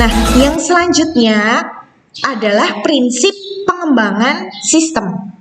Nah, yang selanjutnya adalah prinsip pengembangan sistem.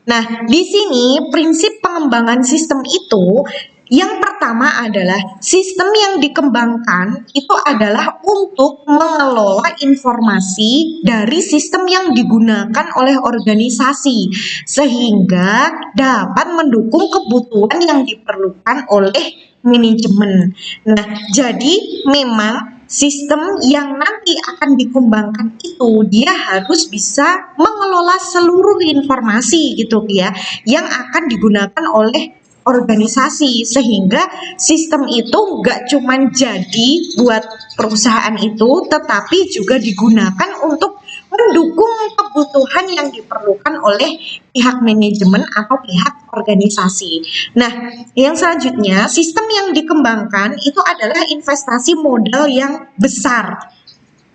Nah, di sini prinsip pengembangan sistem itu yang pertama adalah sistem yang dikembangkan itu adalah untuk mengelola informasi dari sistem yang digunakan oleh organisasi sehingga dapat mendukung kebutuhan yang diperlukan oleh manajemen. Nah, jadi memang sistem yang nanti akan dikembangkan itu dia harus bisa mengelola seluruh informasi gitu ya yang akan digunakan oleh organisasi sehingga sistem itu nggak cuman jadi buat perusahaan itu tetapi juga digunakan untuk mendukung kebutuhan yang diperlukan oleh pihak manajemen atau pihak organisasi. Nah, yang selanjutnya sistem yang dikembangkan itu adalah investasi modal yang besar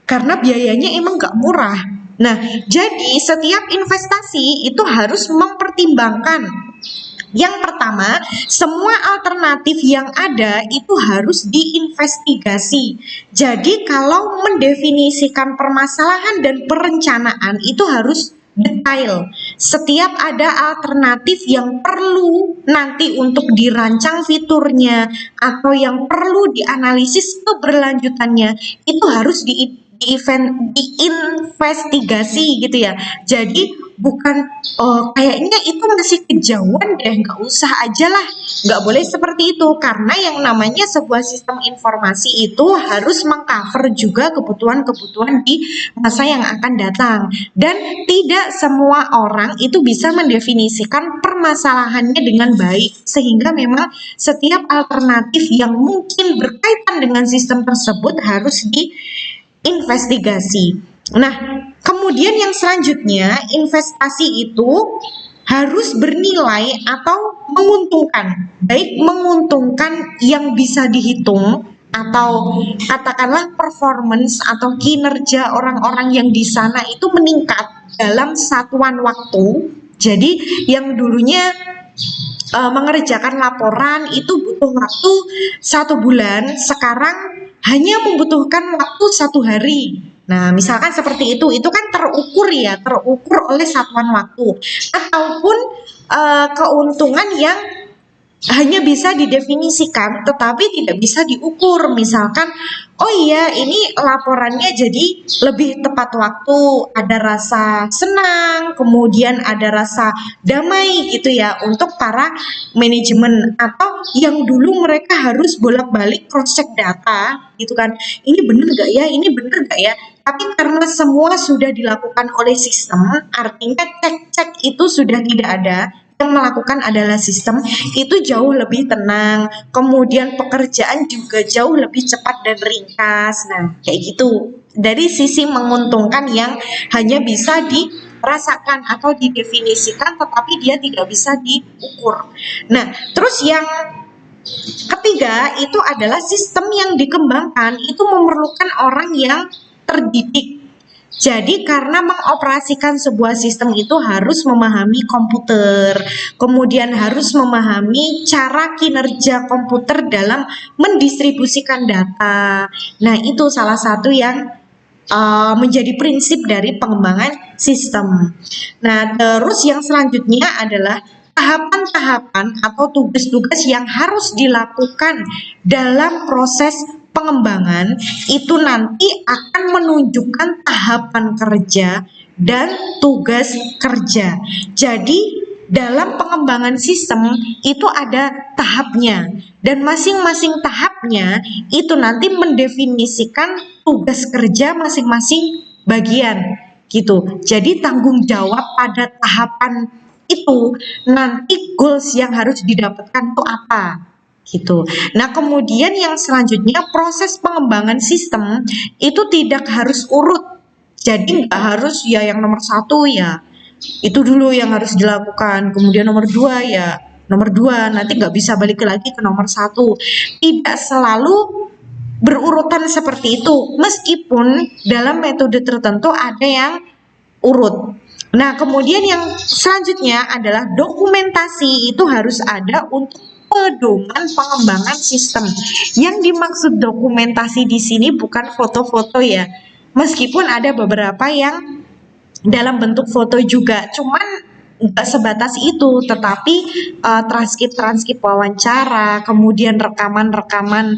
karena biayanya emang nggak murah. Nah, jadi setiap investasi itu harus mempertimbangkan yang pertama, semua alternatif yang ada itu harus diinvestigasi. Jadi kalau mendefinisikan permasalahan dan perencanaan itu harus detail. Setiap ada alternatif yang perlu nanti untuk dirancang fiturnya atau yang perlu dianalisis keberlanjutannya itu harus diinvestigasi gitu ya. Jadi bukan kayaknya itu masih kejauhan deh, nggak usah aja lah, nggak boleh seperti itu karena yang namanya sebuah sistem informasi itu harus mengcover juga kebutuhan-kebutuhan di masa yang akan datang dan tidak semua orang itu bisa mendefinisikan permasalahannya dengan baik sehingga memang setiap alternatif yang mungkin berkaitan dengan sistem tersebut harus diinvestigasi. Nah, kemudian yang selanjutnya, investasi itu harus bernilai atau menguntungkan, baik menguntungkan yang bisa dihitung atau katakanlah performance atau kinerja orang-orang yang di sana itu meningkat dalam satuan waktu. Jadi yang dulunya mengerjakan laporan itu butuh waktu 1 bulan, sekarang hanya membutuhkan waktu 1 hari. Nah, misalkan seperti itu kan terukur ya, terukur oleh satuan waktu. Ataupun keuntungan yang hanya bisa didefinisikan tetapi tidak bisa diukur. Misalkan, oh iya ini laporannya jadi lebih tepat waktu, ada rasa senang, kemudian ada rasa damai gitu ya untuk para manajemen atau yang dulu mereka harus bolak-balik cross check data gitu kan. Ini bener gak ya? Ini bener gak ya? Tapi karena semua sudah dilakukan oleh sistem, artinya cek-cek itu sudah tidak ada. Yang melakukan adalah sistem, itu jauh lebih tenang, kemudian pekerjaan juga jauh lebih cepat dan ringkas. Nah, kayak gitu. Dari sisi menguntungkan yang hanya bisa dirasakan atau didefinisikan, tetapi dia tidak bisa diukur. Nah, terus yang ketiga itu adalah sistem yang dikembangkan itu memerlukan orang yang terdidik. Jadi karena mengoperasikan sebuah sistem itu harus memahami komputer, kemudian harus memahami cara kinerja komputer dalam mendistribusikan data. Nah, itu salah satu yang menjadi prinsip dari pengembangan sistem. Nah, terus yang selanjutnya adalah tahapan-tahapan atau tugas-tugas yang harus dilakukan dalam proses pengembangan itu nanti akan menunjukkan tahapan kerja dan tugas kerja. Jadi dalam pengembangan sistem itu ada tahapnya dan masing-masing tahapnya itu nanti mendefinisikan tugas kerja masing-masing bagian gitu. Jadi tanggung jawab pada tahapan itu nanti goals yang harus didapatkan itu apa gitu. Nah, kemudian yang selanjutnya proses pengembangan sistem itu tidak harus urut. Jadi nggak harus ya yang nomor 1 ya itu dulu yang harus dilakukan. Kemudian nomor 2 ya nomor 2 nanti nggak bisa balik lagi ke nomor 1. Tidak selalu berurutan seperti itu. Meskipun dalam metode tertentu ada yang urut. Nah, kemudian yang selanjutnya adalah dokumentasi itu harus ada untuk pedoman pengembangan sistem. Yang dimaksud dokumentasi di sini bukan foto-foto ya. Meskipun ada beberapa yang dalam bentuk foto juga, cuman nggak sebatas itu, tetapi transkrip-transkrip wawancara, kemudian rekaman-rekaman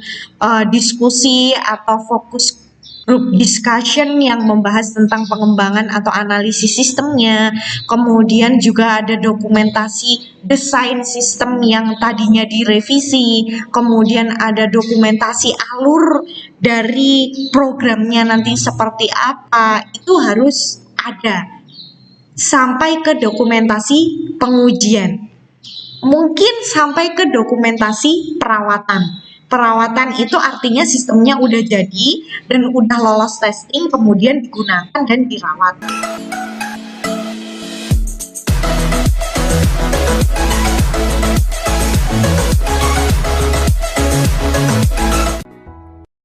diskusi atau fokus group discussion yang membahas tentang pengembangan atau analisis sistemnya. Kemudian juga ada dokumentasi desain sistem yang tadinya direvisi, kemudian ada dokumentasi alur dari programnya nanti seperti apa, itu harus ada, sampai ke dokumentasi pengujian. Mungkin sampai ke dokumentasi perawatan. Perawatan itu artinya sistemnya udah jadi dan udah lolos testing, kemudian digunakan dan dirawat.